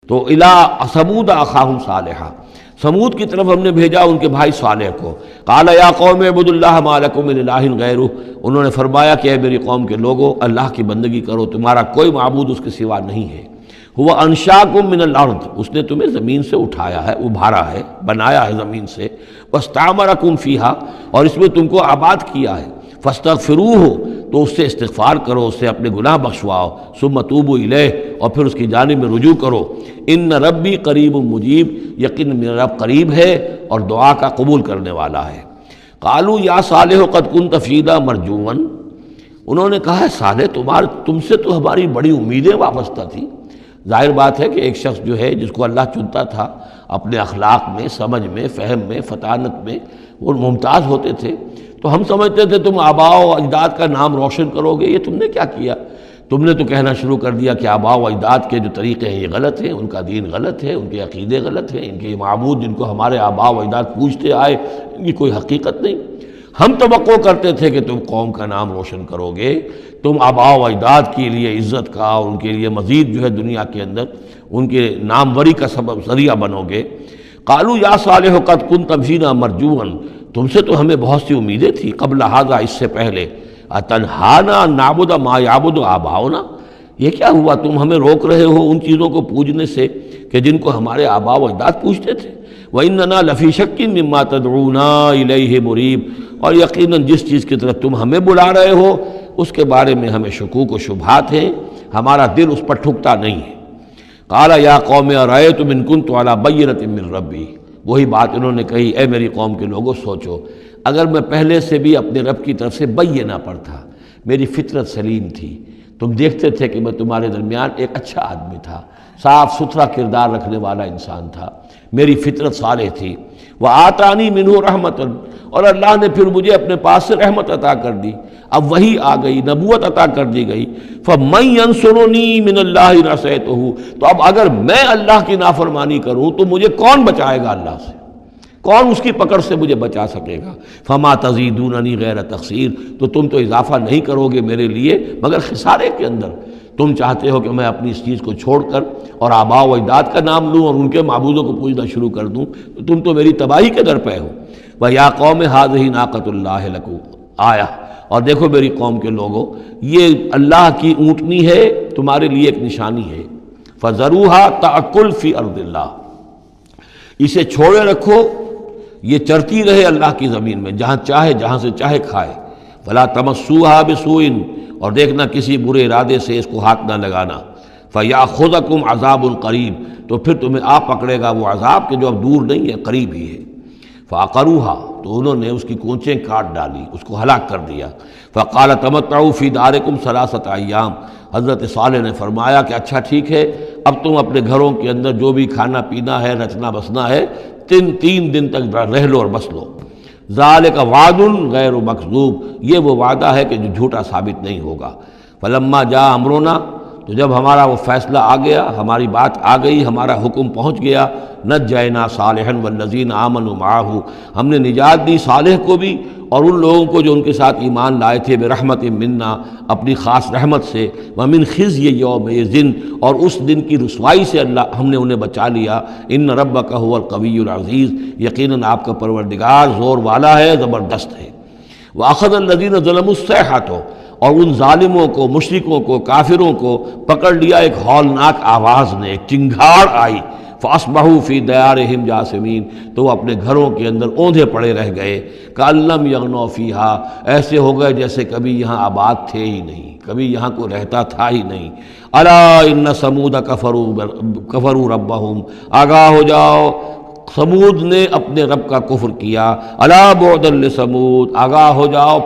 تو الی ثمود اخاہم صالحا، سمود کی طرف ہم نے بھیجا ان کے بھائی صالح کو۔ قال یا قوم اعبدوا اللہ ما لکم من الہ غیرہ، انہوں نے فرمایا کہ اے میری قوم کے لوگو، اللہ کی بندگی کرو، تمہارا کوئی معبود اس کے سوا نہیں ہے۔ هو انشاکم من الارض، اس نے تمہیں زمین سے اٹھایا ہے، ابھارا ہے، بنایا ہے زمین سے، واستعمرکم فیہا، اور اس میں تم کو آباد کیا ہے، فاستغفروہ، تو اس سے استغفار کرو، اس سے اپنے گناہ بخشواؤ، ثم توبوا الیہ، اور پھر اس کی جانب میں رجوع کرو۔ ان ربی قریب مجیب، یقین میرا رب قریب ہے اور دعا کا قبول کرنے والا ہے۔ قالوا یا صالح قد کنت فینا مرجوا، انہوں نے کہا ہے صالح تم سے تو ہماری بڑی امیدیں وابستہ تھی۔ ظاہر بات ہے کہ ایک شخص جو ہے جس کو اللہ چنتا تھا، اپنے اخلاق میں، سمجھ میں، فہم میں، فطانت میں وہ ممتاز ہوتے تھے، تو ہم سمجھتے تھے تم آباء و اجداد کا نام روشن کرو گے۔ یہ تم نے کیا کیا؟ تم نے تو کہنا شروع کر دیا کہ آباء و اجداد کے جو طریقے ہیں یہ غلط ہیں، ان کا دین غلط ہے، ان کے عقیدے غلط ہیں، ان کے یہ معبود جن کو ہمارے آباء و اجداد پوجتے آئے ان کی کوئی حقیقت نہیں۔ ہم توقع کرتے تھے کہ تم قوم کا نام روشن کرو گے، تم آباء و اجداد کے لیے عزت کا اور ان کے لیے مزید جو ہے دنیا کے اندر ان کے ناموری کا سبب ذریعہ بنو گے۔ قالوا یا صالح قد کنت فینا مرجوا، تم سے تو ہمیں بہت سی امیدیں تھیں قبل ھذا، اس سے پہلے، اتنہانا ان نعبد ما یعبد آباؤنا، یہ کیا ہوا تم ہمیں روک رہے ہو ان چیزوں کو پوجنے سے کہ جن کو ہمارے آباء و اجداد پوجتے تھے۔ وَإِنَّنَا لَفِي شَكٍّ مِّمَّا تَدْعُونَا إِلَيْهِ مُرِيبٍ، اور یقیناً جس چیز کی طرف تم ہمیں بلا رہے ہو اس کے بارے میں ہمیں شکوک و شبہات ہیں، ہمارا دل اس پر ٹھکتا نہیں ہے۔ قَالَ يَا قَوْمِ أَرَأَيْتُمْ إِن كُنتُ عَلَىٰ بَيِّنَةٍ مِّن رَّبِّي، وہی بات انہوں نے کہی، اے میری قوم کے لوگوں سوچو، اگر میں پہلے سے بھی اپنے رب کی طرف سے بینہ پر تھا، میری فطرت سلیم تھی، تم دیکھتے تھے کہ میں تمہارے درمیان ایک اچھا آدمی تھا، صاف ستھرا کردار رکھنے والا انسان تھا، میری فطرت صالح تھی، وَآتَانِي مِنْهُ رَحْمَةً، اور اللہ نے پھر مجھے اپنے پاس سے رحمت عطا کر دی، اب وہی آ گئی، نبوت عطا کر دی گئی۔ فَمَن يَنصُرُنِي مِنَ اللَّهِ إِنْ عَصَيْتُهُ، تو اب اگر میں اللہ کی نافرمانی کروں تو مجھے کون بچائے گا اللہ سے؟ کون اس کی پکڑ سے مجھے بچا سکے گا؟ فما تزیدوننی غیر تقصیر، تو تم تو اضافہ نہیں کرو گے میرے لیے مگر خسارے کے اندر۔ تم چاہتے ہو کہ میں اپنی اس چیز کو چھوڑ کر اور آباء و اجداد کا نام لوں اور ان کے معبودوں کو پوجنا شروع کر دوں، تو تم تو میری تباہی کے در پہ ہو۔ وَيَا قَوْمِ هَٰذِهِ نَاقَةُ اللَّهِ لَكُمْ آیَةٌ، اور دیکھو میری قوم کے لوگوں، یہ اللہ کی اونٹنی ہے، تمہارے لیے ایک نشانی ہے۔ فَذَرُوهَا تَأْكُلْ فِي أَرْضِ اللَّهِ، اسے چھوڑے رکھو، یہ چرتی رہے اللہ کی زمین میں، جہاں چاہے جہاں سے چاہے کھائے۔ فَلَا تَمَسُّوهَا بِسُوءٍ، اور دیکھنا کسی برے ارادے سے اس کو ہاتھ نہ لگانا۔ فَيَأْخُذَكُمْ عَذَابٌ قَرِيبٌ، تو پھر تمہیں آ پکڑے گا وہ عذاب کہ جو اب دور نہیں ہے، قریب ہی ہے۔ فَعَقَرُوهَا، تو انہوں نے اس کی کونچیں کاٹ ڈالی، اس کو ہلاک کر دیا۔ فَقَالَ تَمَتَّعُوا فِي دَارِكُمْ ثَلَاثَةَ أَيَّامٍ، حضرت صالح نے فرمایا کہ اچھا ٹھیک ہے، اب تم اپنے گھروں کے اندر جو بھی کھانا پینا ہے، رچنا بسنا ہے، تین دن تک رہ لو اور بس لو۔ ذالک وعد غیر مکذوب، یہ وہ وعدہ ہے کہ جو جھوٹا ثابت نہیں ہوگا۔ فلما جاء امرنا، تو جب ہمارا وہ فیصلہ آ گیا، ہماری بات آ گئی، ہمارا حکم پہنچ گیا، نجینا صالحا والذین آمنوا معہ، ہم نے نجات دی صالح کو بھی اور ان لوگوں کو جو ان کے ساتھ ایمان لائے تھے، برحمت منا، اپنی خاص رحمت سے، ومن خزی یومئذ، اور اس دن کی رسوائی سے اللہ ہم نے انہیں بچا لیا۔ ان ربک هو القوی العزیز، یقیناً آپ کا پروردگار زور والا ہے، زبردست ہے۔ وَأَخَذَ الَّذِينَ ظَلَمُوا الصَّيْحَةُ، اور ان ظالموں کو، مشرکوں کو، کافروں کو پکڑ لیا ایک ہولناک آواز نے، ایک چنگھاڑ آئی۔ فَأَصْبَحُوا فِي دِيَارِهِمْ جَاثِمِينَ، تو وہ اپنے گھروں کے اندر اوندھے پڑے رہ گئے۔ كَأَن لَّمْ يَغْنَوْا فِيهَا، ایسے ہو گئے جیسے کبھی یہاں آباد تھے ہی نہیں، کبھی یہاں کوئی رہتا تھا ہی نہیں۔ أَلَا إِنَّ ثَمُودَ كَفَرُوا رَبَّهُمْ، آگاہ ہو جاؤ، سمود نے اپنے رب کا کفر کیا۔ أَلَا بُعْدًا لِثَمُود، آگاہ ہو جاؤ